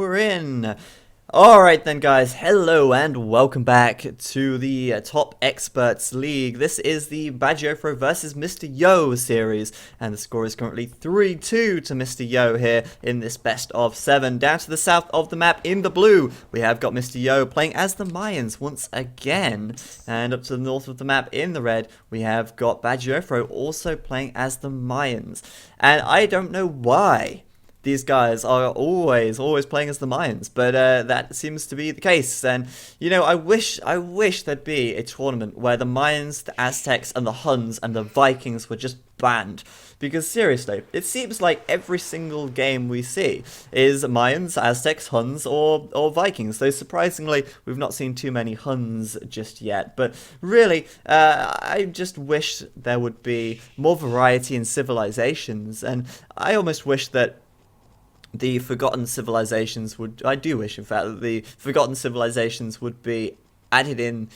we're in. Alright then guys, hello and welcome back to the Top Experts League. This is the Bagiofro versus Mr. Yo series, and the score is currently 3-2 to Mr. Yo here in this best of 7. Down to the south of the map in the blue, we have got Mr. Yo playing as the Mayans once again. And up to the north of the map in the red, we have got Bagiofro also playing as the Mayans. And I don't know why these guys are always playing as the Mayans, but that seems to be the case. And you know, I wish there'd be a tournament where the Mayans, the Aztecs, and the Huns and the Vikings were just banned. Because seriously, it seems like every single game we see is Mayans, Aztecs, Huns, or Vikings. Though surprisingly, we've not seen too many Huns just yet. But really, I just wish there would be more variety in civilizations, and I almost wish that the Forgotten Civilizations would, I do wish in fact that the Forgotten Civilizations would be added in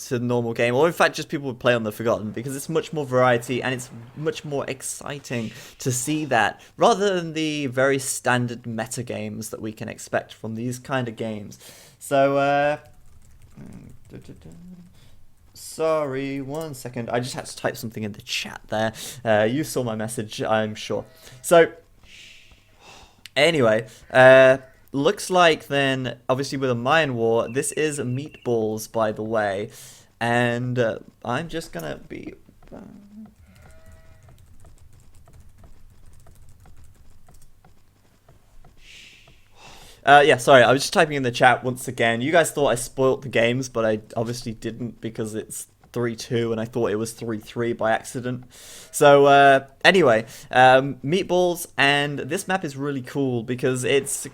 to the normal game, or in fact just people would play on the Forgotten, because it's much more variety and it's much more exciting to see that, rather than the very standard meta games that we can expect from these kind of games. So, sorry, 1 second, I just had to type something in the chat there. You saw my message, I'm sure. So, anyway, looks like then, obviously with a Mayan war, this is meatballs, by the way, and I'm just gonna be... yeah, sorry, I was just typing in the chat once again. You guys thought I spoilt the games, but I obviously didn't, because it's 3-2 and I thought it was 3-3 by accident. So anyway, meatballs, and this map is really cool because it's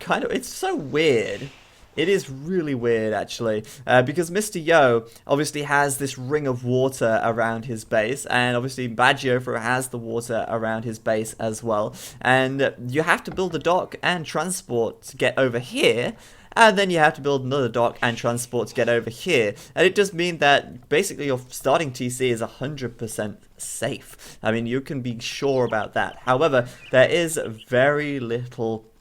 so weird. It is really weird, actually, because Mr. Yo obviously has this ring of water around his base, and obviously Bagiofro has the water around his base as well, and you have to build a dock and transport to get over here. And then you have to build another dock and transport to get over here. And it does mean that basically your starting TC is 100% safe. I mean, you can be sure about that. However, there is very little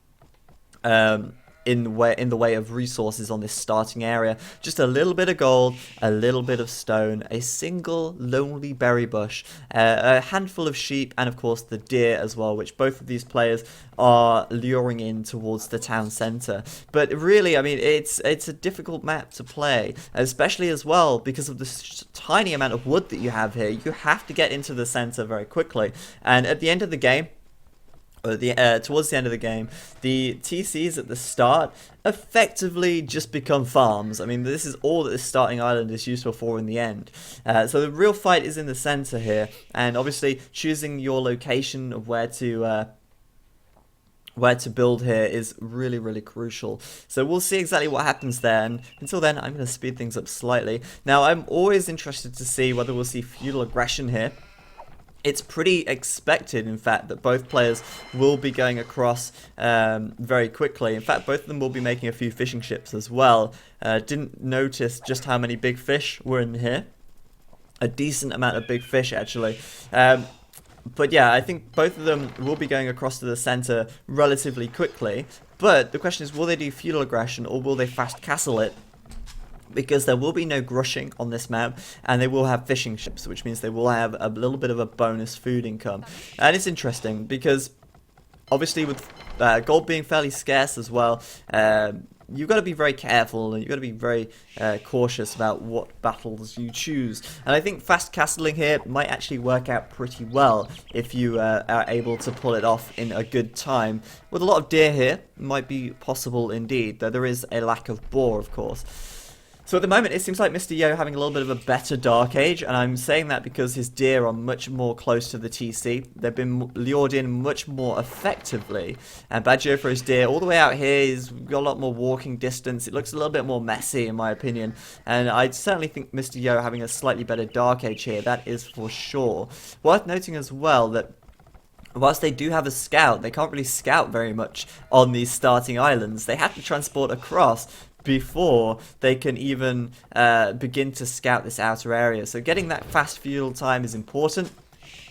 in the way of resources on this starting area. Just a little bit of gold, a little bit of stone, a single lonely berry bush, a handful of sheep, and of course the deer as well, which both of these players are luring in towards the town center. But really, I mean, it's a difficult map to play, especially as well because of the tiny amount of wood that you have here. You have to get into the center very quickly, and at the end of the game, towards the end of the game, the TCs at the start effectively just become farms. I mean, this is all that this starting island is useful for in the end. So the real fight is in the center here, and obviously choosing your location of where to build here is really crucial. So we'll see exactly what happens there, and until then I'm going to speed things up slightly. Now, I'm always interested to see whether we'll see feudal aggression here. It's pretty expected, in fact, that both players will be going across very quickly. In fact, both of them will be making a few fishing ships as well. Didn't notice just how many big fish were in here. A decent amount of big fish, actually. But yeah, I think both of them will be going across to the center relatively quickly. But the question is, will they do feudal aggression or will they fast castle it? Because there will be no grushing on this map, and they will have fishing ships, which means they will have a little bit of a bonus food income. And it's interesting because, obviously, with gold being fairly scarce as well, you've got to be very careful, and you've got to be very cautious about what battles you choose. And I think fast castling here might actually work out pretty well if you are able to pull it off in a good time. With a lot of deer here, it might be possible indeed, though there is a lack of boar, of course. So at the moment, it seems like Mr. Yo having a little bit of a better Dark Age, and I'm saying that because his deer are much more close to the TC. They've been lured in much more effectively, and Bagiofro's deer all the way out here, he's got a lot more walking distance. It looks a little bit more messy, in my opinion, and I certainly think Mr. Yo having a slightly better Dark Age here, that is for sure. Worth noting as well that whilst they do have a scout, they can't really scout very much on these starting islands. They have to transport across before they can even begin to scout this outer area. So getting that fast fuel time is important.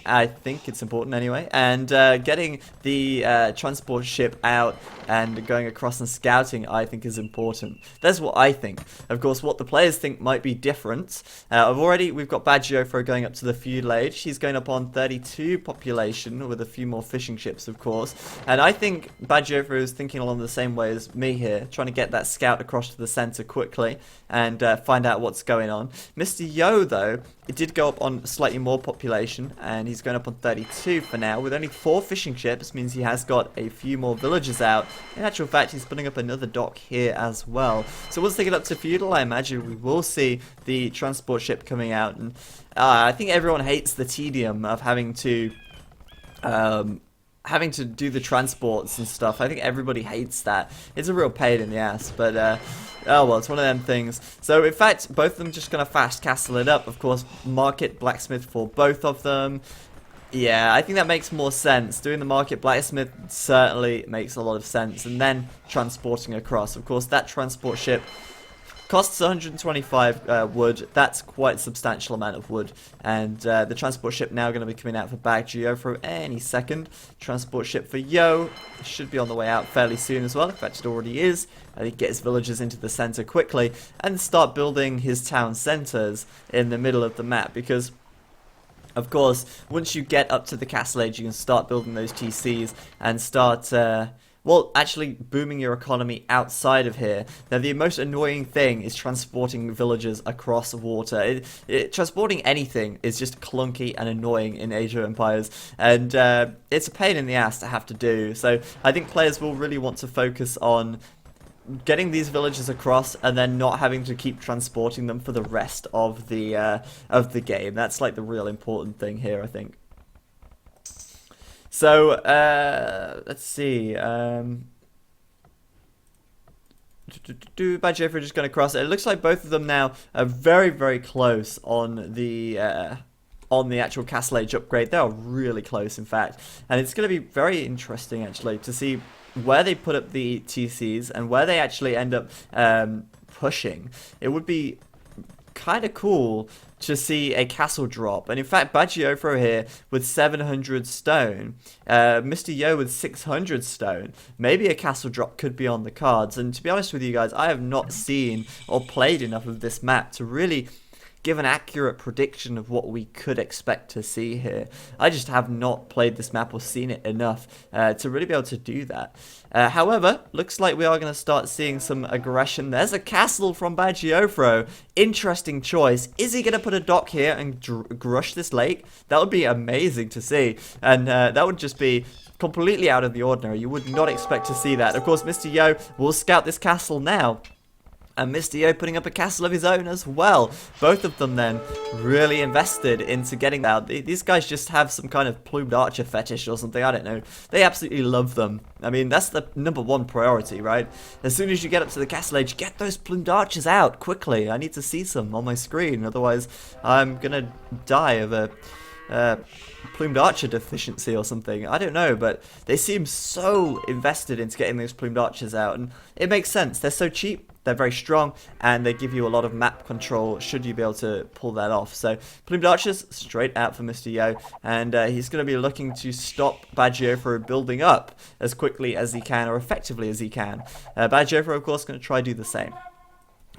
I think it's important anyway. And getting the transport ship out and going across and scouting, I think, is important. That's what I think. Of course, what the players think might be different. We've got Badgiofro going up to the feudal age. He's going up on 32 population with a few more fishing ships, of course. And I think Badgiofro is thinking along the same way as me here, trying to get that scout across to the center quickly and find out what's going on. Mr. Yo, though, it did go up on slightly more population, and he's going up on 32 for now. With only 4 fishing ships, means he has got a few more villagers out. In actual fact, he's putting up another dock here as well. So once they get up to feudal, I imagine we will see the transport ship coming out. And I think everyone hates the tedium of having to do the transports and stuff. I think everybody hates that. It's a real pain in the ass, but oh well, it's one of them things. So in fact, both of them just gonna fast castle it up. Of course, market blacksmith for both of them. Yeah, I think that makes more sense. Doing the market blacksmith certainly makes a lot of sense, and then transporting across. Of course, that transport ship costs 125 wood. That's quite a substantial amount of wood. And the transport ship now going to be coming out for BacT any second. Transport ship for Yo should be on the way out fairly soon as well. In fact, it already is. I think get his villagers into the center quickly and start building his town centers in the middle of the map, because of course, once you get up to the castle age, you can start building those TCs and start well, actually booming your economy outside of here. Now, the most annoying thing is transporting villagers across water. Transporting anything is just clunky and annoying in Age of Empires, and it's a pain in the ass to have to do. So I think players will really want to focus on getting these villagers across and then not having to keep transporting them for the rest of the game. That's like the real important thing here, I think. So, let's see. Badgiofro just going to cross it. It looks like both of them now are very, very close on the actual Castle Age upgrade. They are really close, in fact. And it's going to be very interesting, actually, to see where they put up the TCs and where they actually end up pushing. It would be kind of cool to see a castle drop. And in fact, Badgiofro here with 700 stone, Mr. Yo with 600 stone. Maybe a castle drop could be on the cards. And to be honest with you guys, I have not seen or played enough of this map to really give an accurate prediction of what we could expect to see here. I just have not played this map or seen it enough to really be able to do that. However, looks like we are going to start seeing some aggression. There's a castle from Badgiofro. Interesting choice. Is he going to put a dock here and grush this lake? That would be amazing to see. And that would just be completely out of the ordinary. You would not expect to see that. Of course, Mr. Yo will scout this castle now. And Mr. Yo putting up a castle of his own as well. Both of them then really invested into getting out. These guys just have some kind of plumed archer fetish or something. I don't know. They absolutely love them. I mean, that's the #1 priority, right? As soon as you get up to the castle age, get those plumed archers out quickly. I need to see some on my screen. Otherwise, I'm going to die of a plumed archer deficiency or something. I don't know, but they seem so invested into getting those plumed archers out. And it makes sense. They're so cheap. They're very strong, and they give you a lot of map control should you be able to pull that off. So, plumed archers straight out for Mr. Yo, and he's going to be looking to stop Badgiofro building up as quickly as he can, or effectively as he can. Badgiofro, of course, going to try to do the same.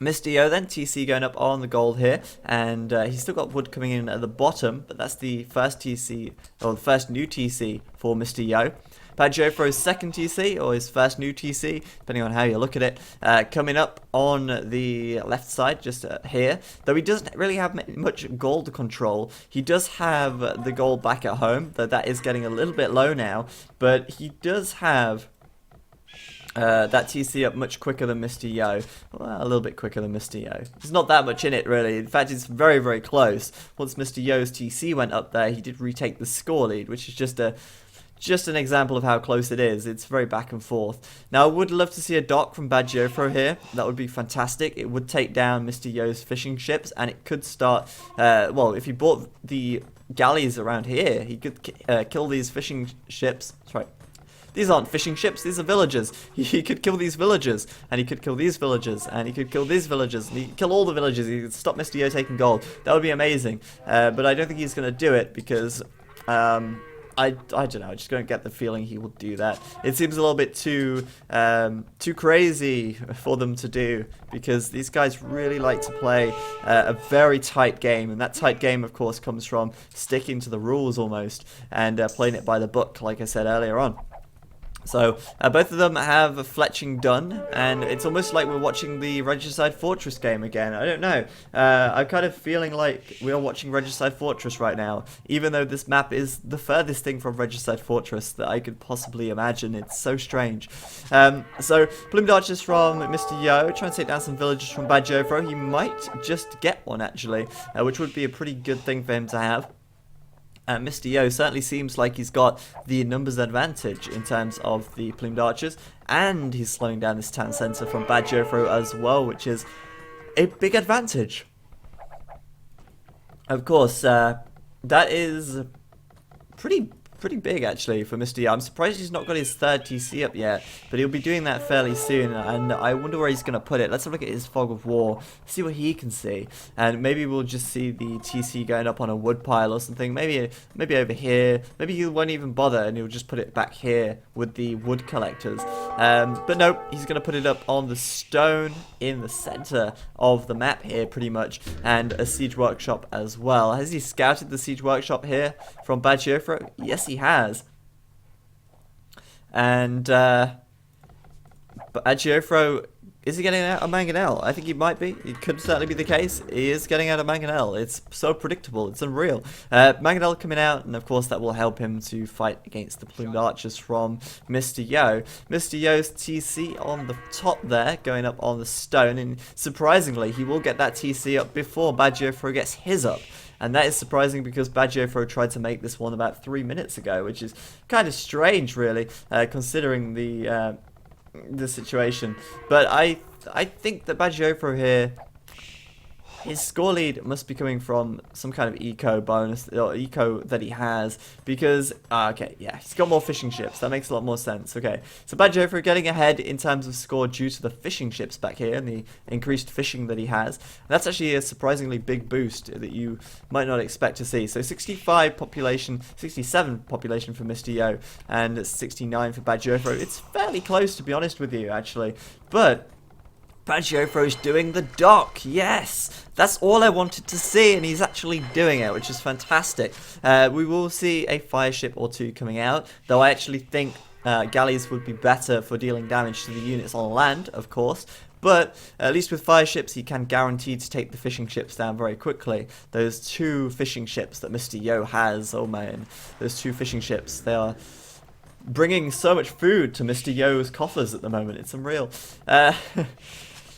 Mr. Yo then, TC going up on the gold here, and he's still got wood coming in at the bottom, but that's the first TC, or the first new TC for Mr. Yo. Badgiofro's second TC, or his first new TC, depending on how you look at it, coming up on the left side, just here. Though he doesn't really have much gold control. He does have the gold back at home, though that is getting a little bit low now. But he does have that TC up much quicker than Mr. Yo. Well, a little bit quicker than Mr. Yo. There's not that much in it, really. In fact, it's very, very close. Once Mr. Yo's TC went up there, he did retake the score lead, which is just an example of how close it is. It's very back and forth. Now, I would love to see a dock from Badgiofro here. That would be fantastic. It would take down Mr. Yo's fishing ships, and it could start, well, if he bought the galleys around here, he could kill these fishing ships. Sorry. These aren't fishing ships, these are villagers. He could kill these villagers, and he could kill these villagers, and he could kill these villagers, and he could kill all the villagers. He could stop Mr. Yo taking gold. That would be amazing. But I don't think he's going to do it, because I don't know. I just don't get the feeling he will do that. It seems a little bit too crazy for them to do, because these guys really like to play a very tight game, and that tight game, of course, comes from sticking to the rules almost and playing it by the book, like I said earlier on. So, both of them have fletching done, and it's almost like we're watching the Regicide Fortress game again. I don't know. I'm kind of feeling like we are watching Regicide Fortress right now, even though this map is the furthest thing from Regicide Fortress that I could possibly imagine. It's so strange. So, Plumed Archers from Mr. Yo, trying to take down some villagers from Bad Jofro. He might just get one, actually, which would be a pretty good thing for him to have. Mr. Yo certainly seems like he's got the numbers advantage in terms of the Plumed Archers, and he's slowing down this town centre from Bad Jofro as well, which is a big advantage. Of course, that is pretty big actually for Mr. Yo. I'm surprised he's not got his third TC up yet, but he'll be doing that fairly soon, and I wonder where he's going to put it. Let's have a look at his Fog of War, see what he can see, and maybe we'll just see the TC going up on a wood pile or something, maybe over here. Maybe he won't even bother and he'll just put it back here with the wood collectors. But no, he's going to put it up on the stone in the center of the map here pretty much, and a siege workshop as well. Has he scouted the siege workshop here from Bad Jofro? Yes, he has. And Bad Jofro, is he getting out of Mangonel? I think he might be. It could certainly be the case. He is getting out of Mangonel. It's so predictable. It's unreal. Mangonel coming out, and of course that will help him to fight against the Plumed Archers from Mr. Yo. Mr. Yo's TC on the top there, going up on the stone, and surprisingly, he will get that TC up before Bad Jofro gets his up. And that is surprising because Bad Jofro tried to make this one about 3 minutes ago, which is kind of strange, really, considering the situation. But I think that Bad Jofro here, his score lead must be coming from some kind of eco bonus, or eco that he has, because, okay, yeah, he's got more fishing ships. That makes a lot more sense. Okay, so Bad Jofro getting ahead in terms of score due to the fishing ships back here and the increased fishing that he has. And that's actually a surprisingly big boost that you might not expect to see. So 65 population, 67 population for Mr. Yo, and 69 for Bad Jofro. It's fairly close, to be honest with you, actually. But Bad Jofro's doing the dock, yes! That's all I wanted to see, and he's actually doing it, which is fantastic. We will see a fire ship or two coming out, though I actually think galleys would be better for dealing damage to the units on land, of course. But at least with fire ships, he can guarantee to take the fishing ships down very quickly. Those two fishing ships that Mr. Yo has, oh man, those two fishing ships, they are bringing so much food to Mr. Yo's coffers at the moment. It's unreal.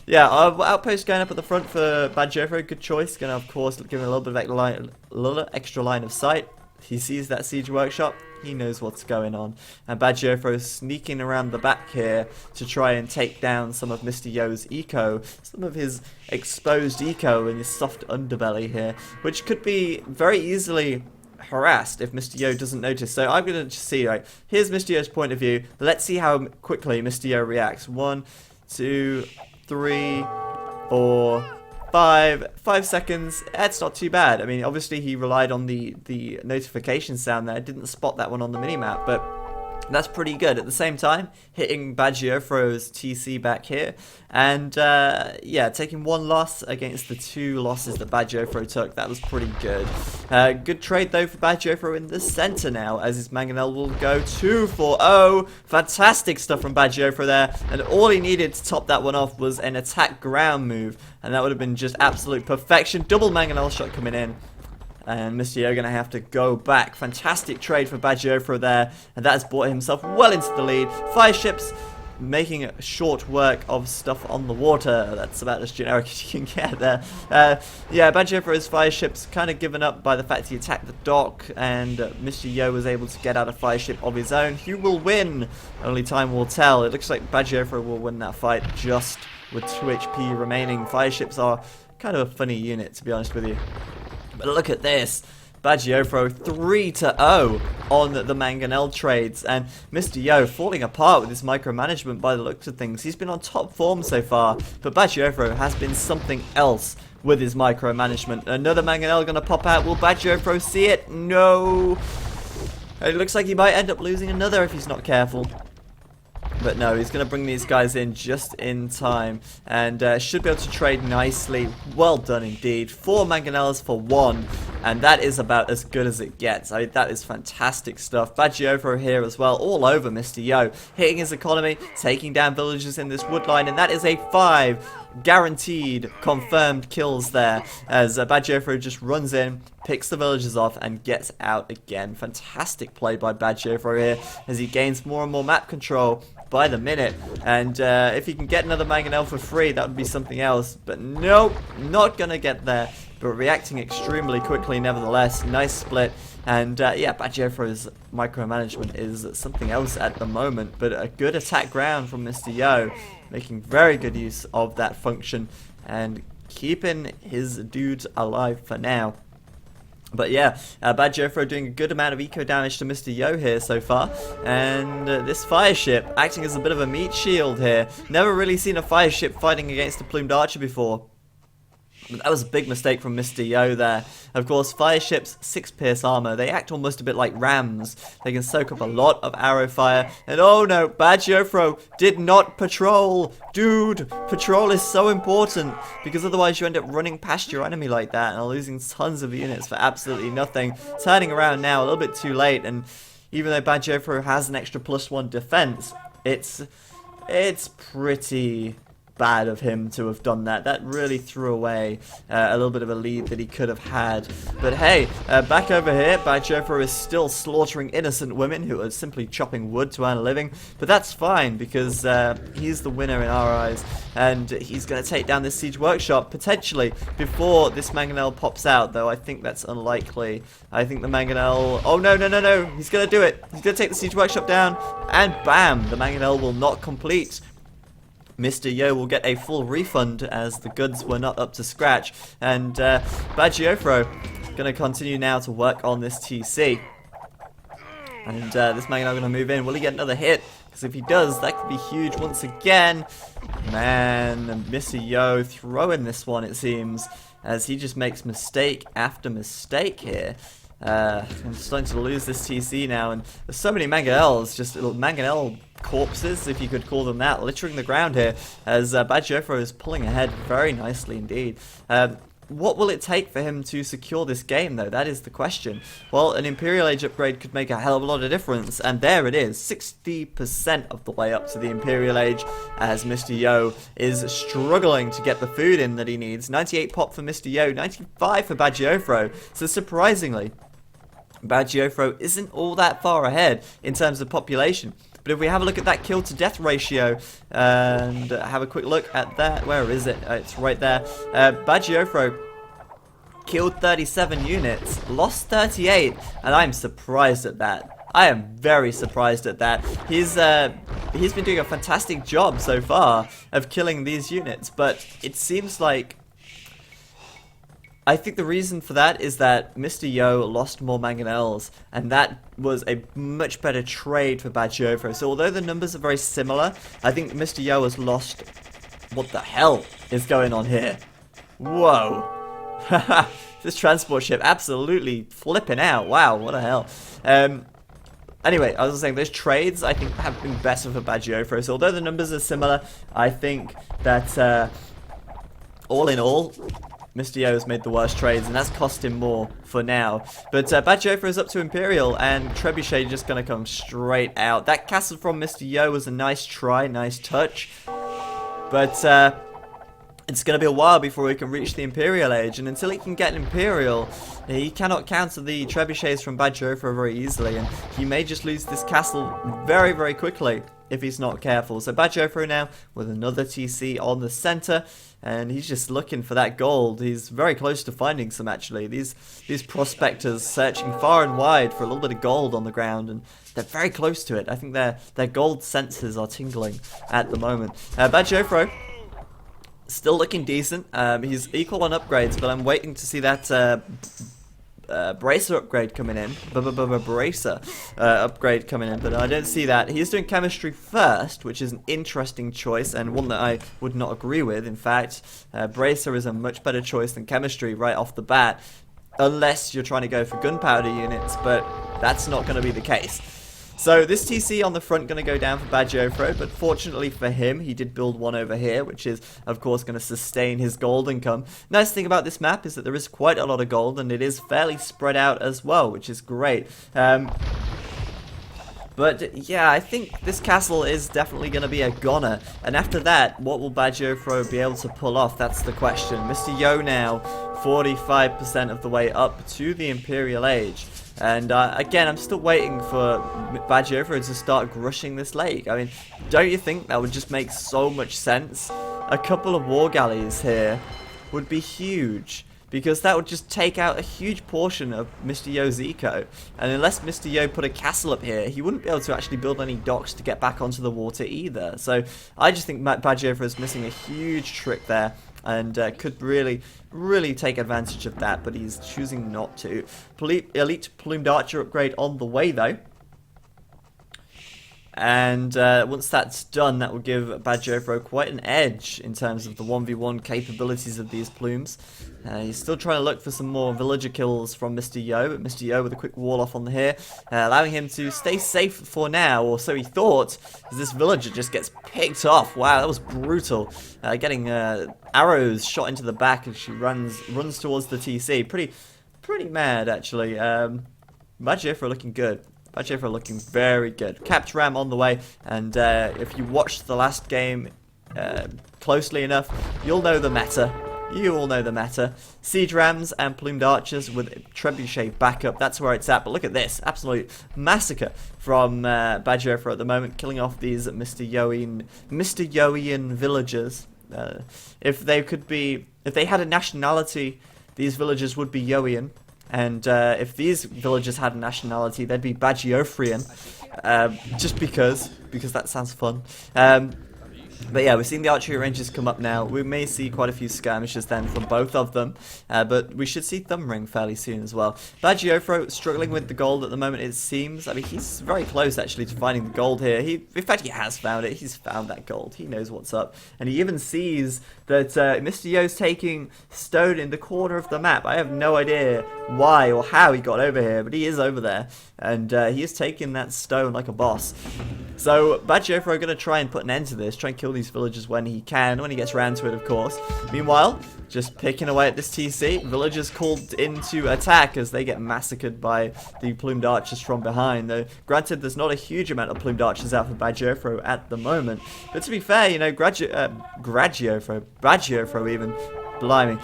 Yeah, our outpost going up at the front for Bad Jofro, good choice. Going to, of course, give him a little bit of extra line of sight. He sees that siege workshop. He knows what's going on. And Bad Jofro is sneaking around the back here to try and take down some of Mr. Yo's eco, some of his exposed eco and his soft underbelly here, which could be very easily harassed if Mr. Yo doesn't notice. So I'm going to see, right, here's Mr. Yo's point of view. Let's see how quickly Mr. Yo reacts. 1, 2, 3, 4, 5 seconds. That's not too bad. I mean, obviously he relied on the notification sound there. Didn't spot that one on the minimap, but that's pretty good. At the same time, hitting Bad Jofro's TC back here, and yeah, taking one loss against the two losses that Bad Jofro took. That was pretty good. Good trade though for Bad Jofro in the center now, as his Mangonel will go 2-4-0. Fantastic stuff from Bad Jofro there, and all he needed to top that one off was an attack ground move, and that would have been just absolute perfection. Double Mangonel shot coming in. And Mr. Yo going to have to go back. Fantastic trade for Bad Jofro there. And that has brought himself well into the lead. 5 ships making short work of stuff on the water. That's about as generic as you can get there. Yeah, Bad Jofro's 5 ships kind of given up by the fact he attacked the dock. And Mr. Yo was able to get out a 5 ship of his own. Who will win? Only time will tell. It looks like Bad Jofro will win that fight just with 2 HP remaining. 5 ships are kind of a funny unit, to be honest with you. But look at this. Bad Jofro 3-0 on the Mangonel trades, and Mr. Yo falling apart with his micromanagement by the looks of things. He's been on top form so far, but Bad Jofro has been something else with his micromanagement. Another Mangonel going to pop out. Will Bad Jofro see it? No. It looks like he might end up losing another if he's not careful. But no, he's going to bring these guys in just in time. And should be able to trade nicely. Well done indeed. 4 mangonels for 1. And that is about as good as it gets. I mean, that is fantastic stuff. Bagiofro here as well. All over Mr. Yo. Hitting his economy. Taking down villagers in this wood line. And that is a 5. Guaranteed, confirmed kills there. As Bagiofro just runs in. Picks the villagers off and gets out again. Fantastic play by Bagiofro here. As he gains more and more map control by the minute, and if he can get another mangonel for free, that would be something else, but nope, not gonna get there, but reacting extremely quickly nevertheless. Nice split, and yeah, Bagiofro's micromanagement is something else at the moment, but a good attack ground from Mr. Yo, making very good use of that function, and keeping his dudes alive for now. But yeah, Bagiofro doing a good amount of eco damage to Mr. Yo here so far. And this fire ship acting as a bit of a meat shield here. Never really seen a fire ship fighting against a plumed archer before. But that was a big mistake from Mr. Yo there. Of course, fire ships, 6 pierce armor. They act almost a bit like rams. They can soak up a lot of arrow fire. And oh no, Bagiofro did not patrol. Dude, patrol is so important. Because otherwise you end up running past your enemy like that and losing tons of units for absolutely nothing. Turning around now a little bit too late. And even though Bagiofro has an extra +1 defense, it's pretty bad of him to have done that. That really threw away a little bit of a lead that he could have had. But hey, back over here, Bagiofro is still slaughtering innocent women who are simply chopping wood to earn a living. But that's fine because he's the winner in our eyes. And he's going to take down this siege workshop potentially before this mangonel pops out, though I think that's unlikely. I think the mangonel... Oh no, no, no, no. He's going to do it. He's going to take the siege workshop down. And bam, the mangonel will not complete. Mr. Yo will get a full refund as the goods were not up to scratch. And Bagiofro going to continue now to work on this TC. And this mangonel going to move in. Will he get another hit? Because if he does, that could be huge once again. Man, Mr. Yo throwing this one, it seems, as he just makes mistake after mistake here. I'm starting to lose this TC now, and there's so many mangonels, just little mangonel corpses, if you could call them that, littering the ground here, as Bagiofro is pulling ahead very nicely indeed. What will it take for him to secure this game, though? That is the question. Well, an Imperial Age upgrade could make a hell of a lot of difference, and there it is, 60% of the way up to the Imperial Age, as Mr. Yo is struggling to get the food in that he needs. 98 pop for Mr. Yo, 95 for Bagiofro, so surprisingly, Bagiofro isn't all that far ahead in terms of population. But if we have a look at that kill to death ratio and have a quick look at that, where is it? It's right there. Bagiofro killed 37 units, lost 38, and I'm surprised at that. I am very surprised at that. He's been doing a fantastic job so far of killing these units, but it seems like I think the reason for that is that Mr. Yo lost more mangonels, and that was a much better trade for Bagiofro. So although the numbers are very similar, I think Mr. Yo has lost... What the hell is going on here? Whoa. This transport ship absolutely flipping out. Wow, what the hell. Anyway, I was saying, those trades, I think, have been better for Bagiofro. So although the numbers are similar, I think that all in all, Mr. Yo has made the worst trades, and that's cost him more for now. But Bagiofro is up to Imperial, and Trebuchet just going to come straight out. That castle from Mr. Yo was a nice try, nice touch. But it's going to be a while before we can reach the Imperial Age, and until he can get an Imperial, he cannot counter the Trebuchets from Bagiofro very easily, and he may just lose this castle very, very quickly if he's not careful. So Bagiofro now with another TC on the center, and he's just looking for that gold. He's very close to finding some, actually. These prospectors searching far and wide for a little bit of gold on the ground, and they're very close to it. I think their gold senses are tingling at the moment. Bagiofro still looking decent. He's equal on upgrades, but I'm waiting to see that bracer upgrade coming in. Bracer upgrade coming in, but I don't see that. He's doing chemistry first, which is an interesting choice, and one that I would not agree with. In fact, bracer is a much better choice than chemistry right off the bat, unless you're trying to go for gunpowder units, but That's not going to be the case. So this TC on the front going to go down for BacT, but fortunately for him, he did build one over here, which is, of course, going to sustain his gold income. Nice thing about this map is that there is quite a lot of gold, and it is fairly spread out as well, which is great. But yeah, I think this castle is definitely going to be a goner. And after that, what will BacT be able to pull off? That's the question. Mr. Yo now, 45% of the way up to the Imperial Age. And again, I'm still waiting for BacT to start grushing this lake. I mean, don't you think that would just make so much sense? A couple of war galleys here would be huge, because that would just take out a huge portion of Mr. Yo's eco. And unless Mr. Yo put a castle up here, he wouldn't be able to actually build any docks to get back onto the water either. So I just think BacT is missing a huge trick there, and could really take advantage of that, but he's choosing not to. Elite Plumed Archer upgrade on the way though. And once that's done, that will give BacT quite an edge in terms of the 1v1 capabilities of these plumes. He's still trying to look for some more villager kills from Mr. Yo, but Mr. Yo with a quick wall off on the here, allowing him to stay safe for now, or so he thought, as this villager just gets picked off. Wow, that was brutal. Getting arrows shot into the back as she runs towards the TC. Pretty mad, actually. BacT looking good. BacT looking very good. Capt ram on the way, and if you watched the last game closely enough, you'll know the meta. You all know the meta. Siege rams and plumed archers with trebuchet backup. That's where it's at. But look at this. Absolute massacre from BacT at the moment, killing off these Mr. Yoian villagers. If they had a nationality, these villagers would be Yoian. And if these villagers had a nationality, they'd be BacT. Just because that sounds fun. But yeah, we're seeing the archery ranges come up now. We may see quite a few skirmishes then from both of them. But we should see Thumb Ring fairly soon as well. BacT struggling with the gold at the moment, it seems. I mean, he's very close actually to finding the gold here. In fact, he has found it. He's found that gold. He knows what's up. And he even sees that Mr. Yo's taking stone in the corner of the map. I have no idea why or how he got over here, but he is over there. And he is taking that stone like a boss. So BacT are going to try and put an end to this, try and kill these villagers when he can, when he gets around to it, of course. Meanwhile, just picking away at this TC, villagers called into attack as they get massacred by the plumed archers from behind. Though, granted, there's not a huge amount of plumed archers out for BacT at the moment. But to be fair, you know, BacT even, blimey,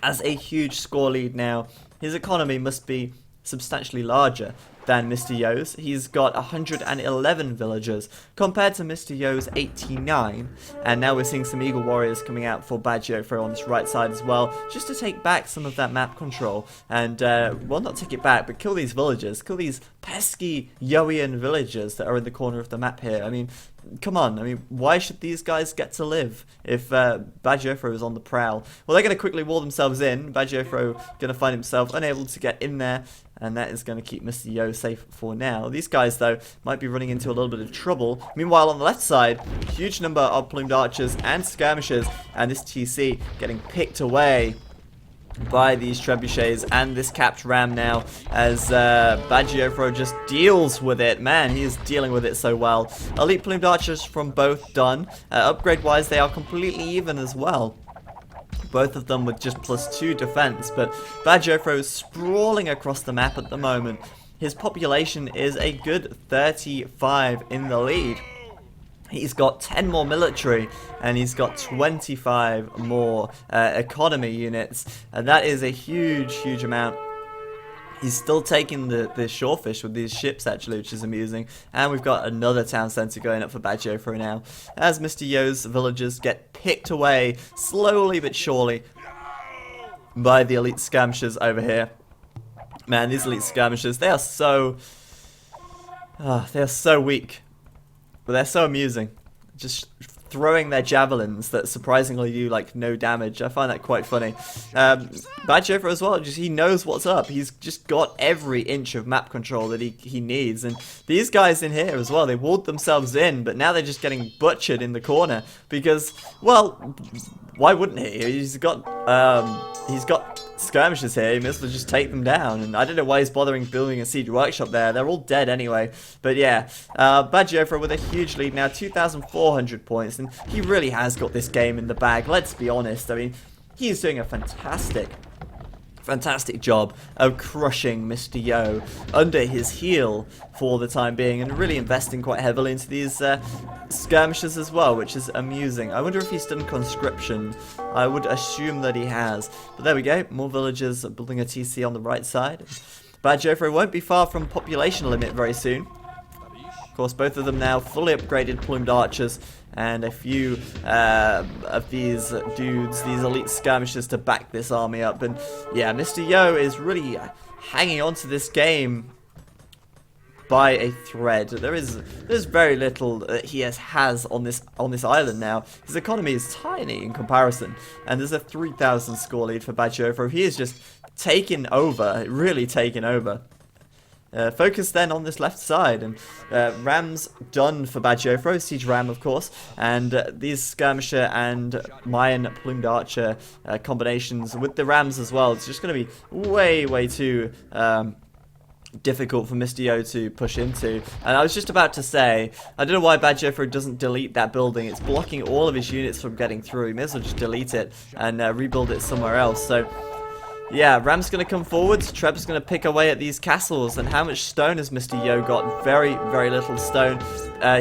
has a huge score lead now. His economy must be substantially larger than Mr. Yo's. He's got 111 villagers compared to Mr. Yo's 89. And now we're seeing some Eagle Warriors coming out for BacT on this right side as well, just to take back some of that map control. And, well, not take it back, but kill these villagers. Kill these pesky Yoian villagers that are in the corner of the map here. I mean, come on. I mean, why should these guys get to live if BacT is on the prowl? Well, they're going to quickly wall themselves in. BacT going to find himself unable to get in there, and that is going to keep Mr. Yo safe for now. These guys, though, might be running into a little bit of trouble. Meanwhile, on the left side, huge number of plumed archers and skirmishers, and this TC getting picked away by these trebuchets and this capped ram now, as BacT just deals with it. Man, he is dealing with it so well. Elite plumed archers from both done. Upgrade-wise, they are completely even as well. Both of them with just +2 defense, but BacT is sprawling across the map at the moment. His population is a good 35 in the lead. He's got 10 more military, and he's got 25 more economy units, and that is a huge amount. He's still taking the shorefish with these ships, actually, which is amusing. And we've got another town centre going up for BacT now, as Mr. Yo's villagers get picked away, slowly but surely, by the elite skirmishers over here. Man, these elite skirmishers, they are so weak. But they're so amusing. Just throwing their javelins that surprisingly do like no damage. I find that quite funny. BacT as well, just he knows what's up. He's just got every inch of map control that he needs. And these guys in here as well, they walled themselves in, but now they're just getting butchered in the corner because, well, why wouldn't he? He's got skirmishers here, he may as well just take them down. And I don't know why he's bothering building a siege workshop there. They're all dead anyway. But yeah, Bad Geoffrey with a huge lead now, 2,400 points. And he really has got this game in the bag, let's be honest. I mean, he's doing a fantastic job of crushing Mr. Yo under his heel for the time being, and really investing quite heavily into these skirmishes as well, which is amusing. I wonder if he's done conscription. I would assume that he has. But there we go, more villagers building a TC on the right side. Bad Geoffrey won't be far from population limit very soon. Of course, both of them now fully upgraded plumed archers, and a few of these dudes, these elite skirmishers to back this army up. And yeah, Mr. Yo is really hanging on to this game by a thread. There's very little that he has on this island now. His economy is tiny in comparison, and there's a 3,000 score lead for Bad Geoffrey. He is just taking over, really taking over. Focus then on this left side, and Rams done for Bad Geoffrey, Siege Ram of course, and these Skirmisher and Mayan Plumed Archer combinations with the Rams as well. It's just going to be way too difficult for Mr. Yo to push into. And I was just about to say, I don't know why Bad Geoffrey doesn't delete that building. It's blocking all of his units from getting through. He may as well just delete it and rebuild it somewhere else. So yeah, Ram's going to come forwards, Treb's going to pick away at these castles, and how much stone has Mr. Yo got? Very little stone.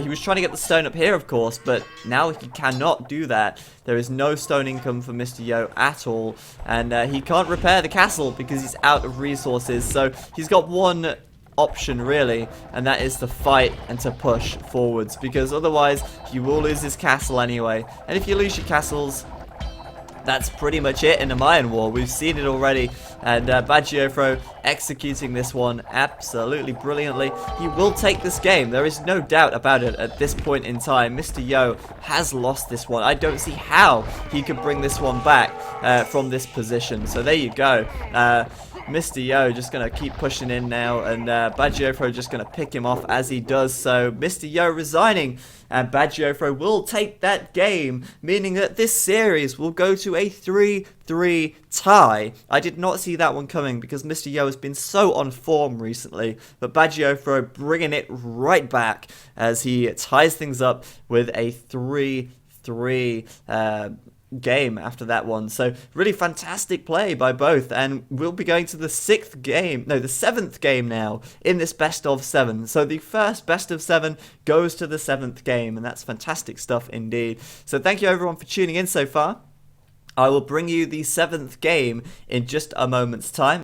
He was trying to get the stone up here, of course, but now he cannot do that. There is no stone income for Mr. Yo at all, and he can't repair the castle because he's out of resources, so he's got one option really, and that is to fight and to push forwards, because otherwise he will lose his castle anyway. And if you lose your castles, that's pretty much it in the Mayan War. We've seen it already, and Bad Geoffrey executing this one absolutely brilliantly. He will take this game. There is no doubt about it at this point in time. Mr. Yo has lost this one. I don't see how he could bring this one back from this position. So there you go. Mr. Yo just going to keep pushing in now, and Bad Geoffrey just going to pick him off as he does so. Mr. Yo resigning, and Bad Geoffrey will take that game, meaning that this series will go to a 3-3 tie. I did not see that one coming because Mr. Yo has been so on form recently, but Bad Geoffrey bringing it right back as he ties things up with a 3-3 game after that one. So really fantastic play by both, and we'll be going to the seventh game now in this best of 7. So the first best of 7 goes to the 7th game, and that's fantastic stuff indeed. So thank you everyone for tuning in so far. I will bring you the 7th game in just a moment's time.